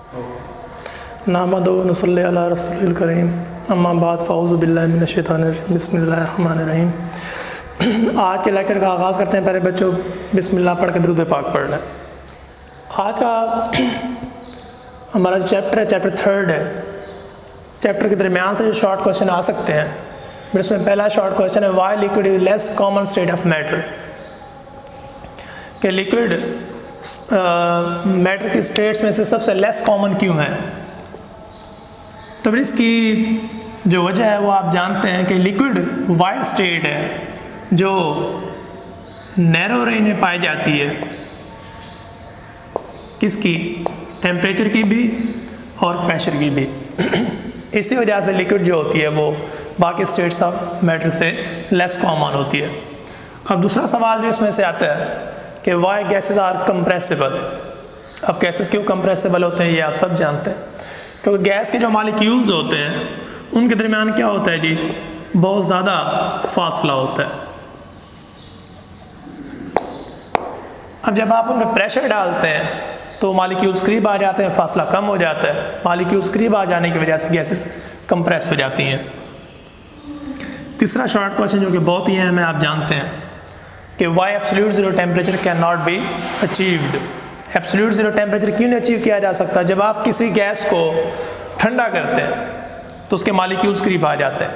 नामदो नसल्ली अला रसूलिल करीम अम्मा बाद फ़ाऊज़ु बिल्लाहि मिनश शैतानिर रजीम बिस्मिल्लाहिर रहमानिर रहीम। आज के लेक्चर का आगाज़ करते हैं। पहले बच्चों बिस्मिल्लाह पढ़ के दुरूद पाक पढ़ लें। आज का हमारा जो चैप्टर है चैप्टर 3 है। चैप्टर के दरमियान से जो शॉर्ट क्वेश्चन आ सकते हैं, फिर उसमें पहला शॉर्ट क्वेश्चन है Y liquid is less common state of matter, कि लिक्विड मैटर की स्टेट्स में से सबसे लेस कॉमन क्यों है। तो फिर इसकी जो वजह है वो आप जानते हैं कि लिक्विड वाइड स्टेट है जो नैरो रेंज में पाई जाती है, किसकी, टेम्परेचर की भी और प्रेशर की भी। इसी वजह से लिक्विड जो होती है वो बाकी स्टेट्स ऑफ मैटर से लेस कॉमन होती है। अब दूसरा सवाल जो इसमें से आता है कि वाई गैसेस आर कंप्रेसिबल। अब गैसेस क्यों कंप्रेसिबल होते हैं ये आप सब जानते हैं, क्योंकि गैस के जो मॉलिक्यूल्स होते हैं उनके दरमियान क्या होता है जी, बहुत ज़्यादा फासला होता है। अब जब आप उनमें प्रेशर डालते हैं तो मॉलिक्यूल्स करीब आ जाते हैं, फासला कम हो जाता है। मॉलिक्यूल्स करीब आ जाने की वजह से गैसेस कंप्रेस हो जाती हैं। तीसरा शॉर्ट क्वेश्चन जो कि बहुत ही अहम है, आप जानते हैं कि why absolute zero temperature can not be achieved. Absolute zero temperature क्यों नहीं अचीव किया जा सकता। जब आप किसी गैस को ठंडा करते हैं तो उसके मॉलिक्यूल्स करीब आ जाते हैं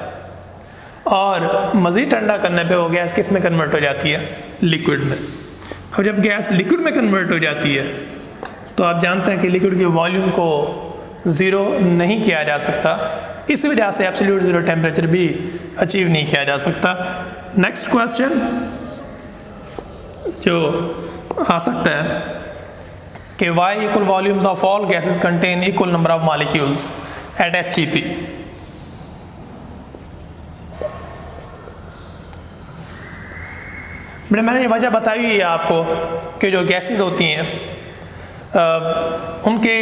और मज़ीद ठंडा करने पे वो गैस किस में कन्वर्ट हो जाती है, लिक्विड में। और जब गैस लिक्विड में कन्वर्ट हो जाती है तो आप जानते हैं कि लिक्विड के वॉल्यूम को ज़ीरो नहीं किया जा सकता। इस वजह से एब्सोल्यूट ज़ीरो टेम्परेचर भी अचीव नहीं किया जा सकता। नेक्स्ट क्वेश्चन जो आ सकता है कि why equal volumes of all gases contain equal number of molecules at STP। मैंने ये वजह बताई है आपको कि जो गैसेस होती हैं उनके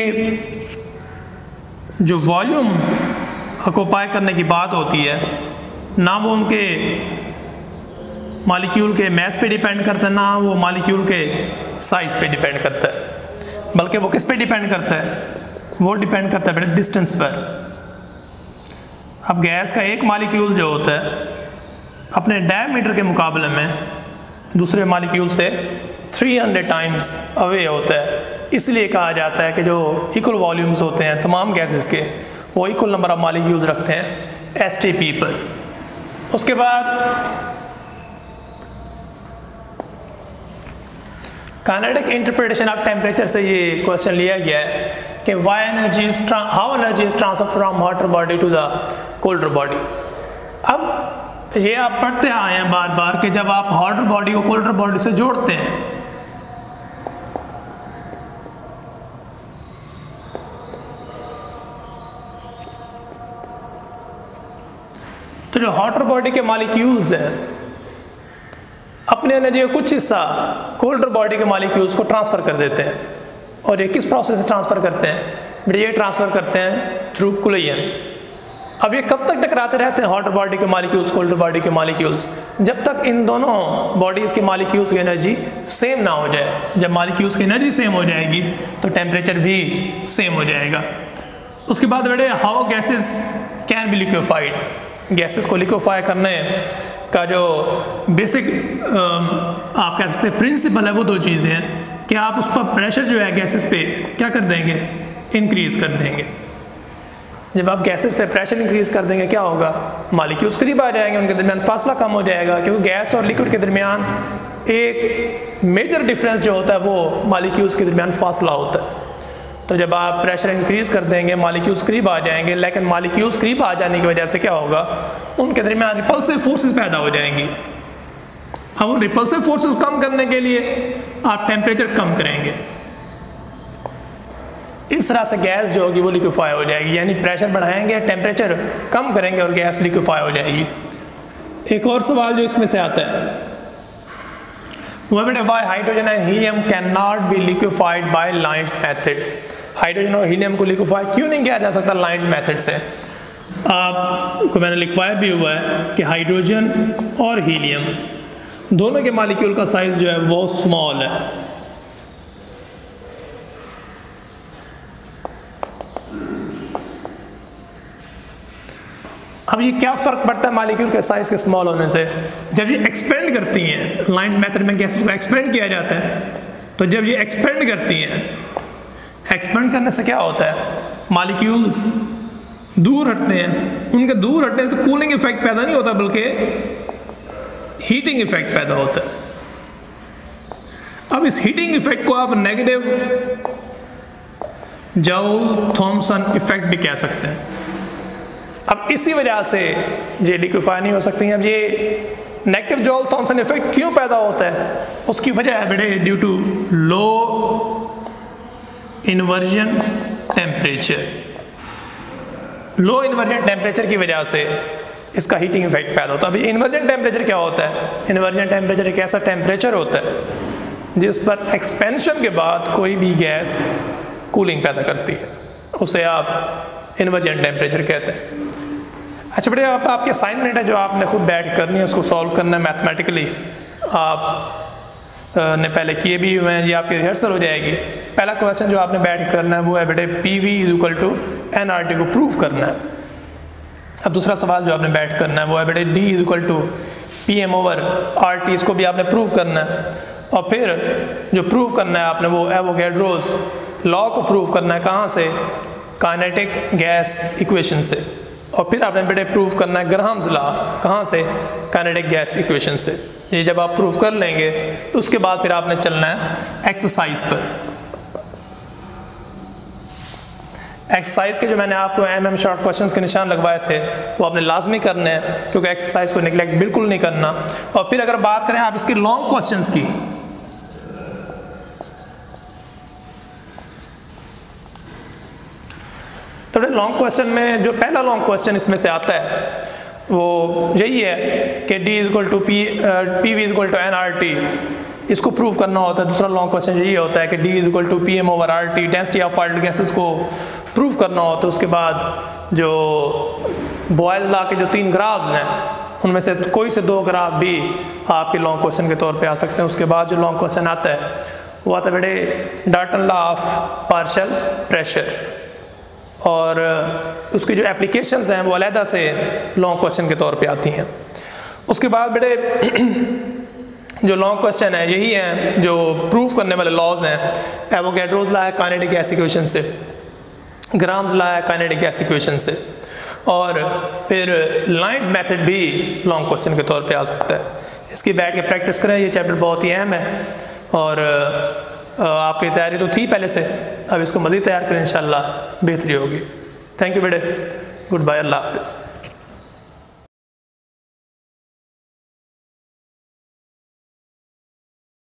जो वॉल्यूम ऑक्यूपाई करने की बात होती है, ना वो उनके मॉलिक्यूल के मास पे डिपेंड करता है, ना वो मॉलिक्यूल के साइज पे डिपेंड करता है, बल्कि वो किस पे डिपेंड करता है, वो डिपेंड करता है डिस्टेंस पर। अब गैस का एक मॉलिक्यूल जो होता है अपने डायमीटर के मुकाबले में दूसरे मॉलिक्यूल से 300 टाइम्स अवे होता है। इसलिए कहा जाता है कि जो इक्वल वॉल्यूम्स होते हैं तमाम गैसेस के, वो इक्वल नंबर ऑफ मॉलिक्यूल्स रखते हैं STP पर। उसके बाद काइनेटिक इंटरप्रिटेशन ऑफ टेम्परेचर से ये क्वेश्चन लिया गया है कि how energy is transfer from hotter body to the colder body. अब ये आप पढ़ते आए हैं बार बार कि जब आप हॉटर बॉडी को कोल्डर बॉडी से जोड़ते हैं तो जो हॉटर बॉडी के मॉलिक्यूल्स हैं अपने एनर्जी का कुछ हिस्सा कोल्डर बॉडी के मॉलिक्यूल्स को ट्रांसफ़र कर देते हैं। और ये किस प्रोसेस से ट्रांसफ़र करते हैं, ये ट्रांसफ़र करते हैं थ्रू कोलिजन। अब ये कब तक टकराते रहते हैं हॉटर बॉडी के मॉलिक्यूल्स कोल्डर बॉडी के मॉलिक्यूल्स, जब तक इन दोनों बॉडीज़ के मॉलिक्यूल्स की एनर्जी सेम ना हो जाए। जब मॉलिक्यूल्स की एनर्जी सेम हो जाएगी तो टेम्परेचर भी सेम हो जाएगा। उसके बाद बेटे how gases can be liquefied. Gases को लिक्विफाई करने का जो बेसिक आप कह सकते हैं प्रिंसिपल है, वो दो चीज़ें हैं कि आप उस पर प्रेशर जो है गैसेस पे क्या कर देंगे, इंक्रीज़ कर देंगे। जब आप गैसेस पे प्रेशर इंक्रीज़ कर देंगे क्या होगा, मॉलिक्यूल्स करीब आ जाएंगे, उनके दरमियान फासला कम हो जाएगा, क्योंकि गैस और लिक्विड के दरमियान एक मेजर डिफरेंस जो होता है वो मॉलिक्यूल्स के दरमियान फासला होता है। तो जब आप प्रेशर इंक्रीज़ कर देंगे मॉलिक्यूल्स करीब आ जाएंगे, लेकिन मॉलिक्यूल्स करीब आ जाने की वजह से क्या होगा, उनके दरमियान रिपल्सिव फोर्सेस पैदा हो जाएंगी। अब उन रिपल्सिव फोर्सेस कम करने के लिए आप टेम्परेचर कम करेंगे। इस तरह से गैस जो होगी वो लिक्विफाई हो जाएगी, यानी प्रेशर बढ़ाएंगे, टेम्परेचर कम करेंगे और गैस लिक्विफाई हो जाएगी। एक और सवाल जो इसमें से आता है वो बेटे why hydrogen and helium can not be liquefied by lines method. Hydrogen और हीलियम को लिक्विफाई क्यों नहीं किया जा सकता लाइन्स मेथड से। आपको मैंने लिखवाया भी हुआ है कि हाइड्रोजन और हीलियम दोनों के मॉलिक्यूल का साइज जो है बहुत स्मॉल है। अब ये क्या फ़र्क पड़ता है मालिक्यूल के साइज़ के स्मॉल होने से? जब ये एक्सपेंड करती हैं, लाइन्स मेथड में गैसेस को एक्सपेंड किया जाता है, तो जब ये एक्सपेंड करती हैं, एक्सपेंड करने से क्या होता है, मालिक्यूल्स दूर हटते हैं, उनके दूर हटने से कूलिंग इफेक्ट पैदा नहीं होता बल्कि हीटिंग इफेक्ट पैदा होता है। अब इस हीटिंग इफेक्ट को आप नेगेटिव जॉल थॉमसन इफेक्ट भी कह सकते हैं। अब इसी वजह से ये लिक्विफाई नहीं हो सकती हैं। अब ये नेगेटिव जॉल थॉमसन इफेक्ट क्यों पैदा होता है? उसकी वजह है बेटे due to low inversion temperature. Low inversion temperature की वजह से इसका हीटिंग इफेक्ट पैदा होता है। अभी इन्वर्जन टेम्परेचर क्या होता है? इन्वर्जन टेम्परेचर एक ऐसा टेम्परेचर होता है जिस पर एक्सपेंशन के बाद कोई भी गैस कूलिंग पैदा करती है, उसे आप इन्वर्जन टेम्परेचर कहते हैं। अच्छा बेटे, अब आपके असाइनमेंट है जो आपने खुद बैठ करनी है, उसको सॉल्व करना है मैथमेटिकली। आप ने पहले किए भी हुए हैं, ये आपकी रिहर्सल हो जाएगी। पहला क्वेश्चन जो आपने बैठ करना है वो है बेटे PV = nRT को प्रूव करना है। अब दूसरा सवाल जो आपने बैठ करना है वो है बेटे D = PM/RT, इसको भी आपने प्रूव करना है। और फिर जो प्रूव करना है आपने वो एवोगैड्रोस लॉ को प्रूव करना है। कहाँ से? काइनेटिक गैस इक्वेशन से। और फिर आपने बेटे प्रूव करना है ग्राहम्स लॉ। कहाँ से? काइनेटिक गैस इक्वेशन से। ये जब आप प्रूव कर लेंगे तो उसके बाद फिर आपने चलना है एक्सरसाइज पर। एक्सरसाइज के जो मैंने आपको MM शॉर्ट क्वेश्चंस के निशान लगवाए थे वो आपने लाजमी करने हैं, क्योंकि एक्सरसाइज को निगलेक्ट बिल्कुल नहीं करना। और फिर अगर बात करें आप इसकी लॉन्ग क्वेश्चंस की, तो लॉन्ग क्वेश्चन में जो पहला लॉन्ग क्वेश्चन इसमें से आता है वो यही है कि D = PV = nRT, इसको प्रूव करना होता है। दूसरा लॉन्ग क्वेश्चन यही होता है कि D = PM/RT, density of filed gases को प्रूव करना होता है। उसके बाद जो बॉयज लॉ के जो 3 ग्राफ्स हैं उनमें से कोई से 2 ग्राफ भी आपके लॉन्ग क्वेश्चन के तौर पे आ सकते हैं। उसके बाद जो लॉन्ग क्वेश्चन आता है वो आता है बेटे Dalton law of partial pressure, और उसकी जो एप्लीकेशंस हैं वो अलहदा से लॉन्ग क्वेश्चन के तौर पे आती हैं। उसके बाद बेटे जो लॉन्ग क्वेश्चन है यही हैं जो प्रूफ करने वाले लॉज हैं। एवोगैड्रोस लॉ है काइनेटिक गैस इक्वेशन से, ग्राहम्स लॉ है काइनेटिक गैस इक्वेशन से, और फिर लाइन्स मेथड भी लॉन्ग क्वेश्चन के तौर पे आ सकता है। इसकी बैठ के प्रैक्टिस करें, ये चैप्टर बहुत ही अहम है और आपकी तैयारी तो थी पहले से, अब इसको मज़ीद तैयार करें, इंशाल्लाह बेहतरी होगी। थैंक यू बेटे, गुड बाय, अल्लाह हाफिज़।